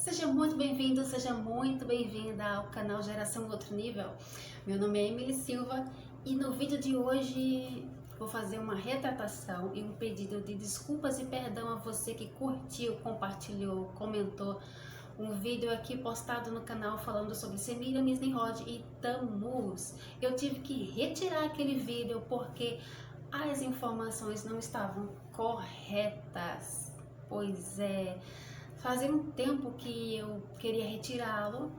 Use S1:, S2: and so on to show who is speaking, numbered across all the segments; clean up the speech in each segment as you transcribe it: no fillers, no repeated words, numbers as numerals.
S1: Seja muito bem-vindo, seja muito bem-vinda ao canal Geração Outro Nível. Meu nome é Emily Silva e no vídeo de hoje vou fazer uma retratação e um pedido de desculpas e perdão a você que curtiu, compartilhou, comentou um vídeo aqui postado no canal falando sobre Semiramis, Nimrod e Tammuz. Eu tive que retirar aquele vídeo porque as informações não estavam corretas. Pois é, fazia um tempo que eu queria retirá-lo,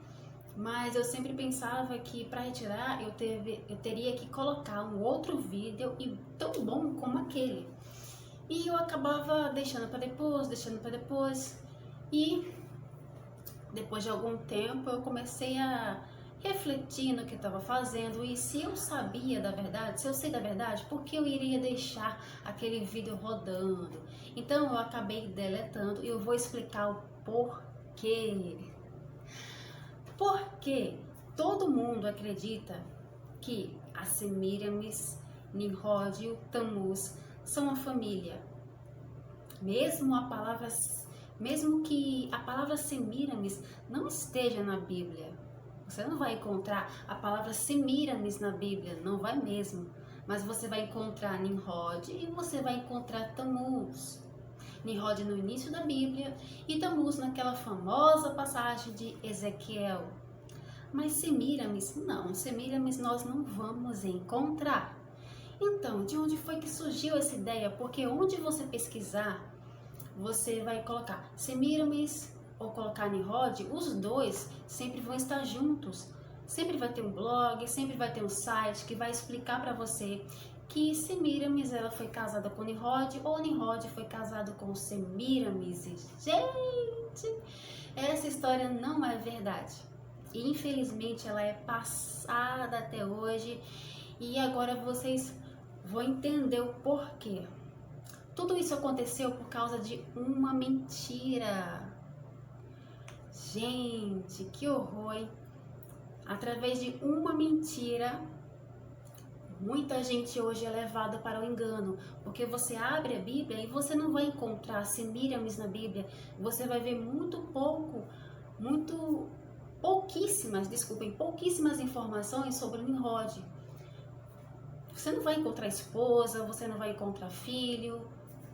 S1: mas eu sempre pensava que para retirar eu teria que colocar um outro vídeo e tão bom como aquele. E eu acabava deixando para depois, e depois de algum tempo eu comecei a refletir no que estava fazendo, e se eu sabia da verdade, se eu sei da verdade, por que eu iria deixar aquele vídeo rodando? Então eu acabei deletando e eu vou explicar o porquê. Porque todo mundo acredita que a Semiramis, Nimrod e o Tammuz são uma família. Mesmo que a palavra Semiramis não esteja na Bíblia. Você não vai encontrar a palavra Semiramis na Bíblia, não vai mesmo. Mas você vai encontrar Nimrod e você vai encontrar Tammuz. Nimrod no início da Bíblia e Tammuz naquela famosa passagem de Ezequiel. Mas Semiramis não, Semiramis nós não vamos encontrar. Então, de onde foi que surgiu essa ideia? Porque onde você pesquisar, você vai colocar Semiramis ou colocar Nimrod, os dois sempre vão estar juntos. Sempre vai ter um blog, sempre vai ter um site que vai explicar para você que Semiramis ela foi casada com Nimrod ou Nimrod foi casado com Semiramis. Gente, essa história não é verdade. E infelizmente ela é passada até hoje, e agora vocês vão entender o porquê. Tudo isso aconteceu por causa de uma mentira. Gente, que horror, hein? Através de uma mentira, muita gente hoje é levada para o engano. Porque você abre a Bíblia e você não vai encontrar Semiramis na Bíblia. Você vai ver pouquíssimas informações sobre Nimrod. Você não vai encontrar esposa, você não vai encontrar filho.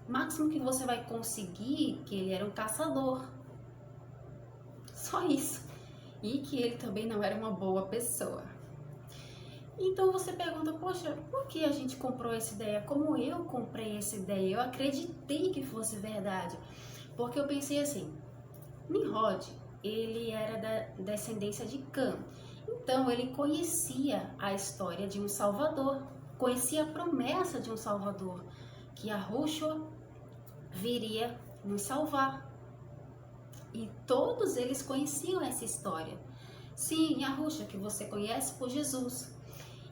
S1: O máximo que você vai conseguir que ele era um caçador. Só isso. E que ele também não era uma boa pessoa. Então você pergunta, poxa, por que a gente comprou essa ideia? Como eu comprei essa ideia? Eu acreditei que fosse verdade. Porque eu pensei assim, Nimrod, ele era da descendência de Cã. Então ele conhecia a história de um Salvador, conhecia a promessa de um Salvador, que Yahushua viria nos salvar. E todos eles conheciam essa história. Sim, Yahushua, que você conhece por Jesus.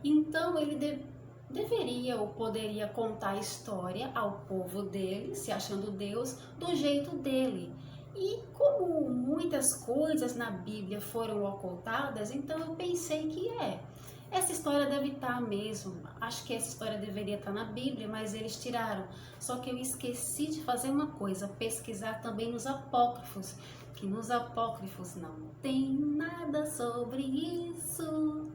S1: Então ele deveria ou poderia contar a história ao povo dele, se achando Deus, do jeito dele. E como muitas coisas na Bíblia foram ocultadas, então eu pensei que essa história deve estar mesmo. Acho que essa história deveria estar na Bíblia, mas eles tiraram. Só que eu esqueci de fazer uma coisa, pesquisar também nos apócrifos. Que nos apócrifos não tem nada sobre isso.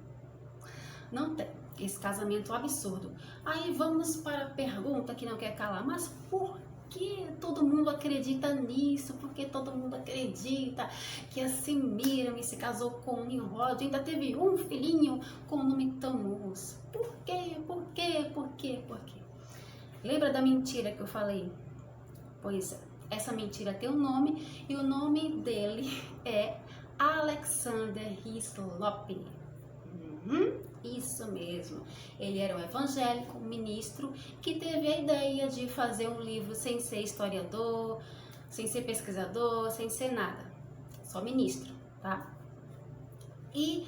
S1: Não tem. Esse casamento absurdo. Aí vamos para a pergunta que não quer calar. Mas por que todo mundo acredita nisso? Por que todo mundo acredita que a Semiramis se casou com o Nimrod? Ainda teve um filhinho com o nome Tammuz. Por quê? Por quê? Por quê? Por quê? Lembra da mentira que eu falei? Pois essa mentira tem um nome, e o nome dele é Alexander Hislop. Isso mesmo. Ele era um evangélico, um ministro, que teve a ideia de fazer um livro sem ser historiador, sem ser pesquisador, sem ser nada. Só ministro, tá? E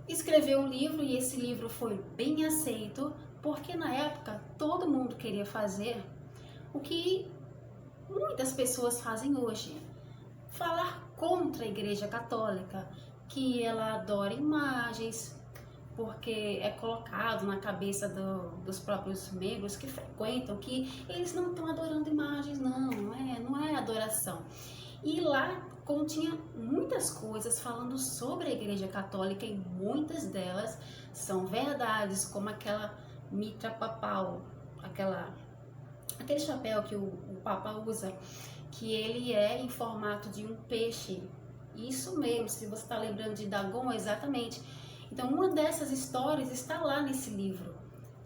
S1: escreveu um livro, e esse livro foi bem aceito, porque na época todo mundo queria fazer o que muitas pessoas fazem hoje. Falar contra a Igreja Católica, que ela adora imagens, porque é colocado na cabeça dos próprios membros que frequentam que eles não estão adorando imagens, não é adoração. E lá continha muitas coisas falando sobre a Igreja Católica e muitas delas são verdades, como aquela mitra papal, aquele chapéu que o Papa usa, que ele é em formato de um peixe. Isso mesmo, se você está lembrando de Dagon, exatamente. Então, uma dessas histórias está lá nesse livro.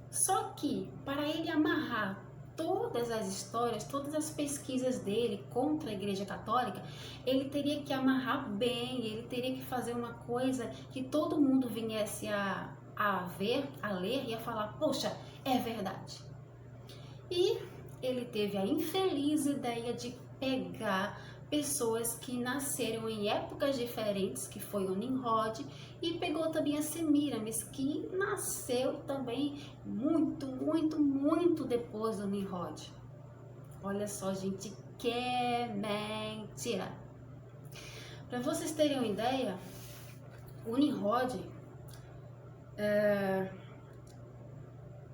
S1: Só que, para ele amarrar todas as histórias, todas as pesquisas dele contra a Igreja Católica, ele teria que amarrar bem, ele teria que fazer uma coisa que todo mundo viesse a ver, a ler e a falar, poxa, é verdade. E ele teve a infeliz ideia de pegar pessoas que nasceram em épocas diferentes, que foi o Nimrod, e pegou também a Semíramis, que nasceu também muito depois do Nimrod. Olha só, gente, que mentira! Para vocês terem uma ideia, o Nimrod,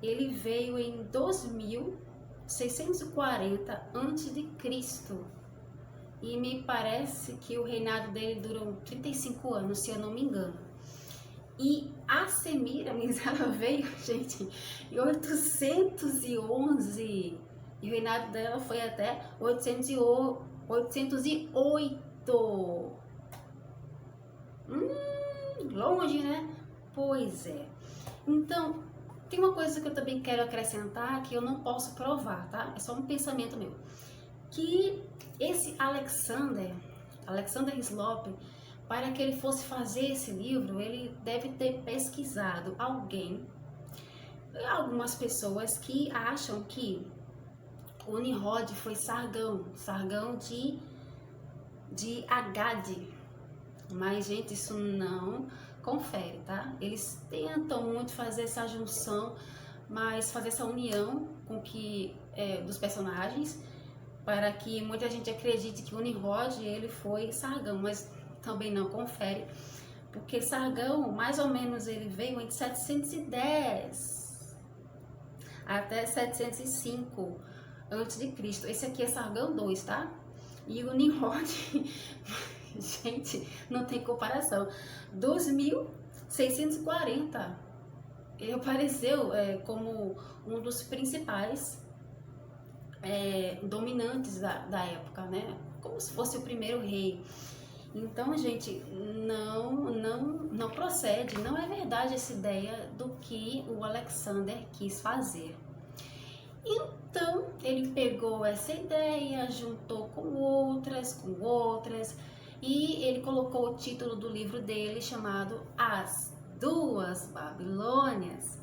S1: ele veio em 2640 a.C. E me parece que o reinado dele durou 35 anos, se eu não me engano. E a Semíramis, ela veio, gente, em 811. E o reinado dela foi até 808. Longe, né? Pois é. Então, tem uma coisa que eu também quero acrescentar, que eu não posso provar, tá? É só um pensamento meu. Que esse Alexander Hislop, para que ele fosse fazer esse livro, ele deve ter pesquisado algumas pessoas que acham que o Nimrod foi Sargão de Agade, mas gente, isso não confere, tá? Eles tentam muito fazer essa junção, mas fazer essa união com dos personagens, para que muita gente acredite que o Nimrod ele foi Sargão, mas também não confere, porque Sargão, mais ou menos, ele veio entre 710 até 705 a.C. Esse aqui é Sargão 2, tá? E o Nimrod, gente, não tem comparação, 2640. Ele apareceu como um dos principais dominantes da época, né? Como se fosse o primeiro rei. Então, gente, não procede, não é verdade essa ideia do que o Alexander quis fazer. Então, ele pegou essa ideia, juntou com outras, e ele colocou o título do livro dele chamado As Duas Babilônias.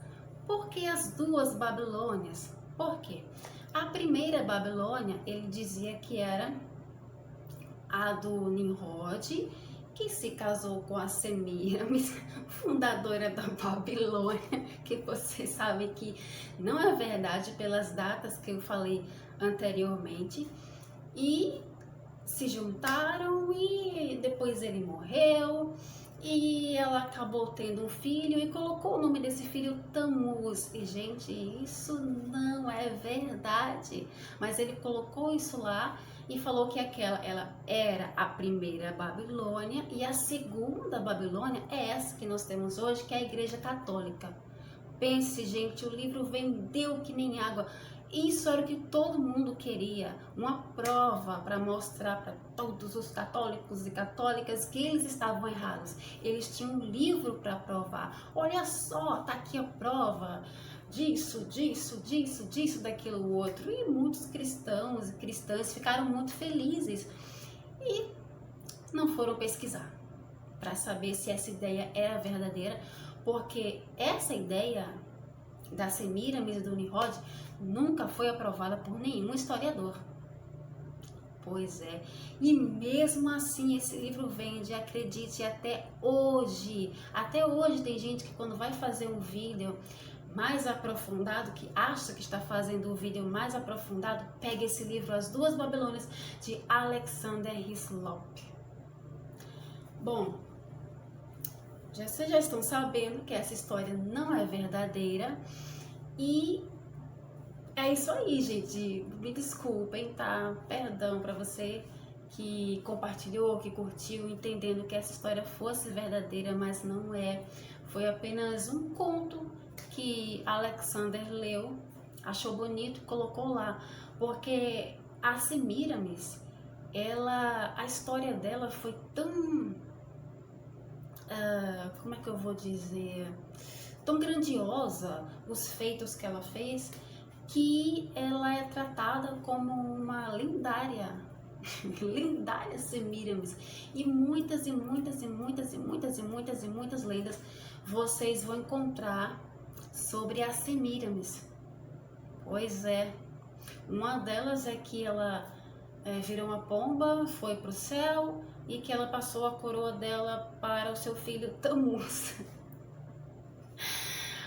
S1: Por que as duas Babilônias? Por quê? A primeira Babilônia, ele dizia que era a do Nimrod, que se casou com a Semíramis, fundadora da Babilônia, que vocês sabem que não é verdade pelas datas que eu falei anteriormente, e se juntaram e depois ele morreu e ela acabou tendo um filho e colocou o nome desse filho Tammuz. E gente, isso não é verdade, mas ele colocou isso lá e falou que ela era a primeira Babilônia, e a segunda Babilônia é essa que nós temos hoje, que é a Igreja Católica. Pense, gente, o livro vendeu que nem água. Isso era o que todo mundo queria, uma prova para mostrar para todos os católicos e católicas que eles estavam errados. Eles tinham um livro para provar. Olha só, tá aqui a prova disso, daquilo outro. E muitos cristãos e cristãs ficaram muito felizes e não foram pesquisar para saber se essa ideia era verdadeira, porque essa ideia da Semíramis e do Nimrod nunca foi aprovada por nenhum historiador. Pois é, e mesmo assim esse livro vende, acredite, até hoje. Até hoje tem gente que quando vai fazer um vídeo mais aprofundado, que acha que está fazendo um vídeo mais aprofundado, pega esse livro, As Duas Babilônias, de Alexander Hislop. Bom, vocês já estão sabendo que essa história não é verdadeira, e é isso aí, gente. Me desculpem, tá? Perdão pra você que compartilhou, que curtiu, entendendo que essa história fosse verdadeira, mas não é. Foi apenas um conto que Alexander leu, achou bonito, colocou lá, porque a Semiramis, a história dela foi tão, como é que eu vou dizer, tão grandiosa, os feitos que ela fez, que ela é tratada como uma lendária, lendária Semiramis, e muitas lendas vocês vão encontrar sobre a Semiramis. Pois é, uma delas é que ela virou uma pomba, foi para o céu e que ela passou a coroa dela para o seu filho Tammuz.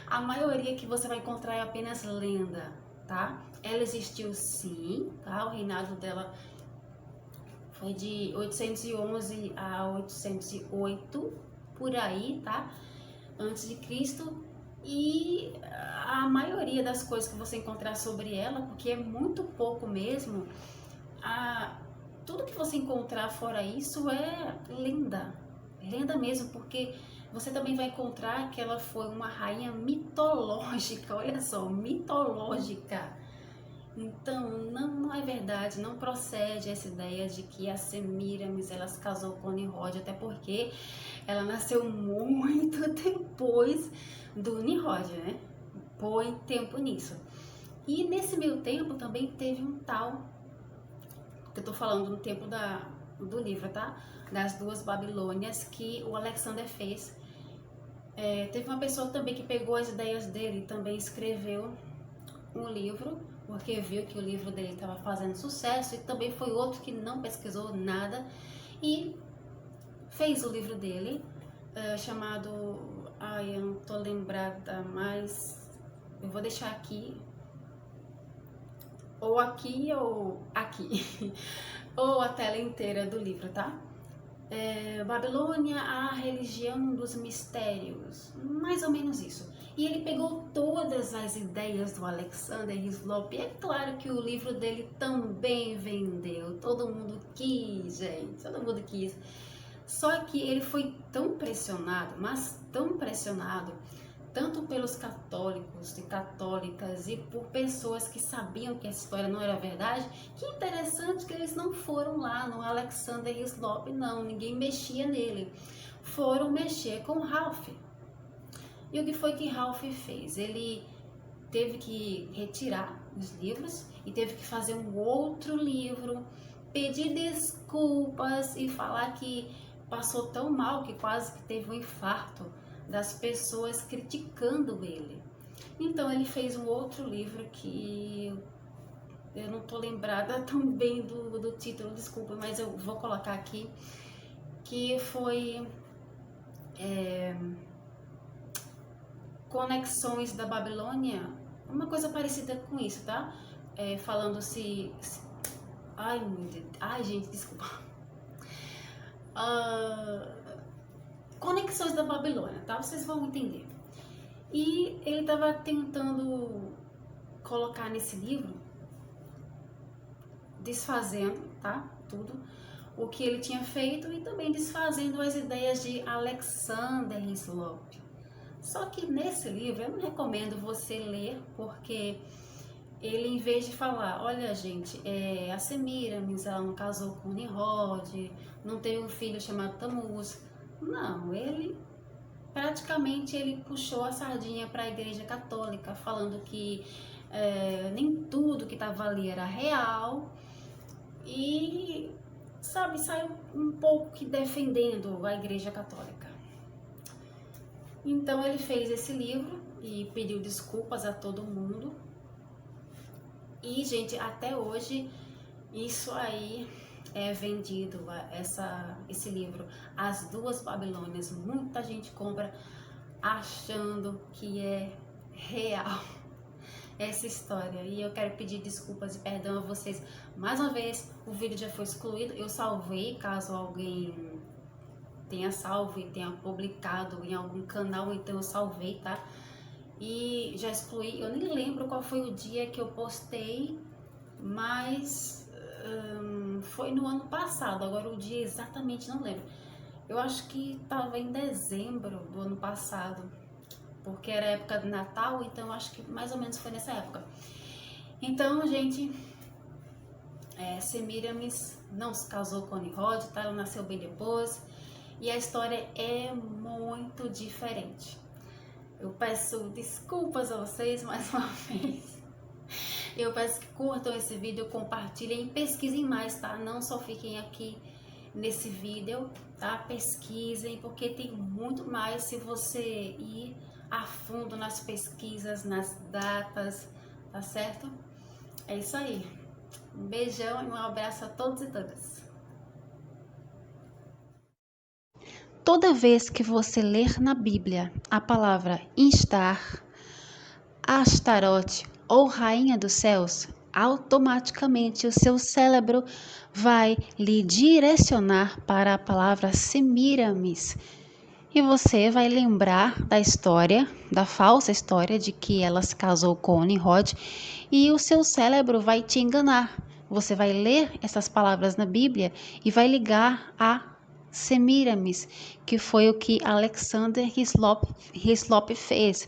S1: A maioria que você vai encontrar é apenas lenda, tá? Ela existiu sim, tá? O reinado dela foi de 811 a 808, por aí, tá? Antes de Cristo. E a maioria das coisas que você encontrar sobre ela, porque é muito pouco mesmo, tudo que você encontrar fora isso é lenda, lenda mesmo, porque você também vai encontrar que ela foi uma rainha mitológica, olha só, mitológica. Então não é verdade, não procede essa ideia de que a Semiramis ela se casou com Nimrod, até porque ela nasceu muito depois do Nimrod, né? Põe tempo nisso. E nesse meio tempo também teve um tal, que eu tô falando no tempo do livro, tá? Das duas Babilônias que o Alexander fez. Teve uma pessoa também que pegou as ideias dele e também escreveu um livro, porque viu que o livro dele estava fazendo sucesso, e também foi outro que não pesquisou nada e fez o livro dele, chamado, eu não tô lembrada mais, eu vou deixar aqui, ou aqui, ou a tela inteira do livro, tá? Babilônia, a religião dos mistérios, mais ou menos isso. E ele pegou todas as ideias do Alexander Hislop, e é claro que o livro dele também vendeu, todo mundo quis, gente, todo mundo quis. Só que ele foi tão pressionado, mas tão pressionado, tanto pelos católicos e católicas e por pessoas que sabiam que essa história não era verdade, que interessante que eles não foram lá no Alexander Hislop, não, ninguém mexia nele. Foram mexer com Ralph. E o que foi que Ralph fez? Ele teve que retirar os livros e teve que fazer um outro livro, pedir desculpas e falar que passou tão mal que quase que teve um infarto das pessoas criticando ele. Então ele fez um outro livro que eu não tô lembrada tão bem do título, desculpa, mas eu vou colocar aqui, que foi Conexões da Babilônia, uma coisa parecida com isso, tá? Falando ai meu Deus, gente, desculpa. Conexões da Babilônia, tá? Vocês vão entender. E ele estava tentando colocar nesse livro, desfazendo, tá? Tudo o que ele tinha feito e também desfazendo as ideias de Alexander Hislop. Só que nesse livro eu não recomendo você ler, porque ele, em vez de falar, olha gente, a Semiramis, ela não casou com Nimrod, não teve um filho chamado Tammuz. Não, ele praticamente puxou a sardinha para a Igreja Católica, falando que nem tudo que estava ali era real e, sabe, saiu um pouco que defendendo a Igreja Católica. Então ele fez esse livro e pediu desculpas a todo mundo. E, gente, até hoje isso aí é vendido, esse livro, As Duas Babilônias. Muita gente compra achando que é real essa história. E eu quero pedir desculpas e perdão a vocês. Mais uma vez, o vídeo já foi excluído. Eu salvei, caso alguém tenha salvo e tenha publicado em algum canal, então eu salvei, tá? E já excluí, eu nem lembro qual foi o dia que eu postei, mas Foi no ano passado, agora o dia exatamente não lembro. Eu acho que estava em dezembro do ano passado, porque era época de Natal, então acho que mais ou menos foi nessa época. Então, gente, Semiramis não se casou com Nimrod, tá? Ela nasceu bem depois, e a história é muito diferente. Eu peço desculpas a vocês mais uma vez. Eu peço que curtam esse vídeo, compartilhem e pesquisem mais, tá? Não só fiquem aqui nesse vídeo, tá? Pesquisem, porque tem muito mais se você ir a fundo nas pesquisas, nas datas, tá certo? É isso aí. Um beijão e um abraço a todos e todas. Toda vez que você ler na Bíblia a palavra Instar, Astarote ou Rainha dos Céus, automaticamente o seu cérebro vai lhe direcionar para a palavra Semiramis. E você vai lembrar da história, da falsa história de que ela se casou com Nimrod, e o seu cérebro vai te enganar. Você vai ler essas palavras na Bíblia e vai ligar a Semiramis, que foi o que Alexander Hislop fez.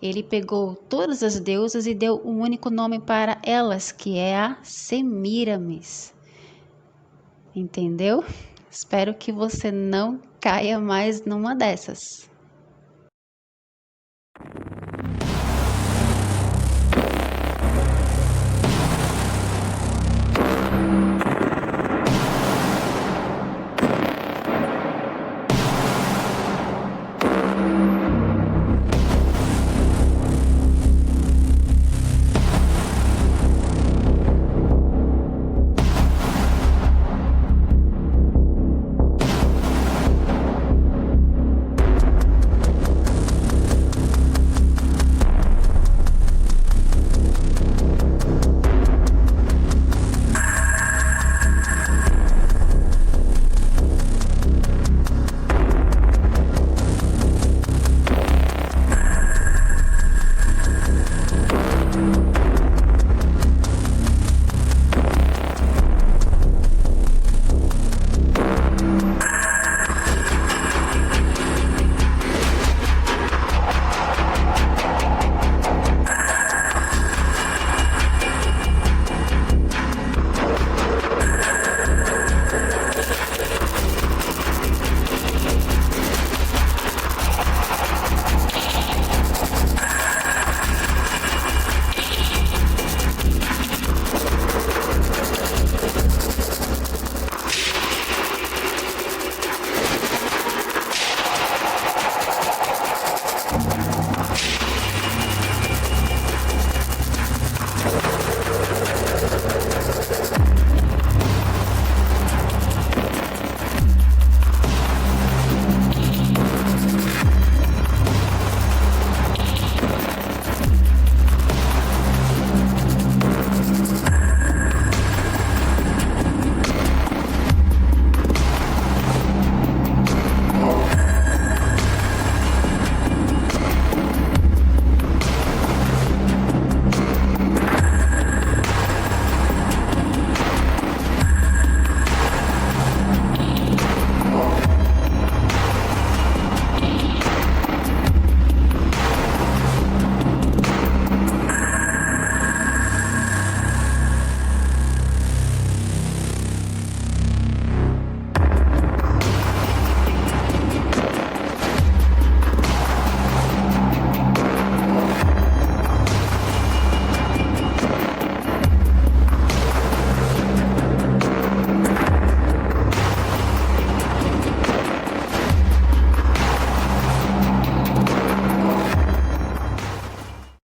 S1: Ele pegou todas as deusas e deu um único nome para elas, que é a Semiramis. Entendeu? Espero que você não caia mais numa dessas.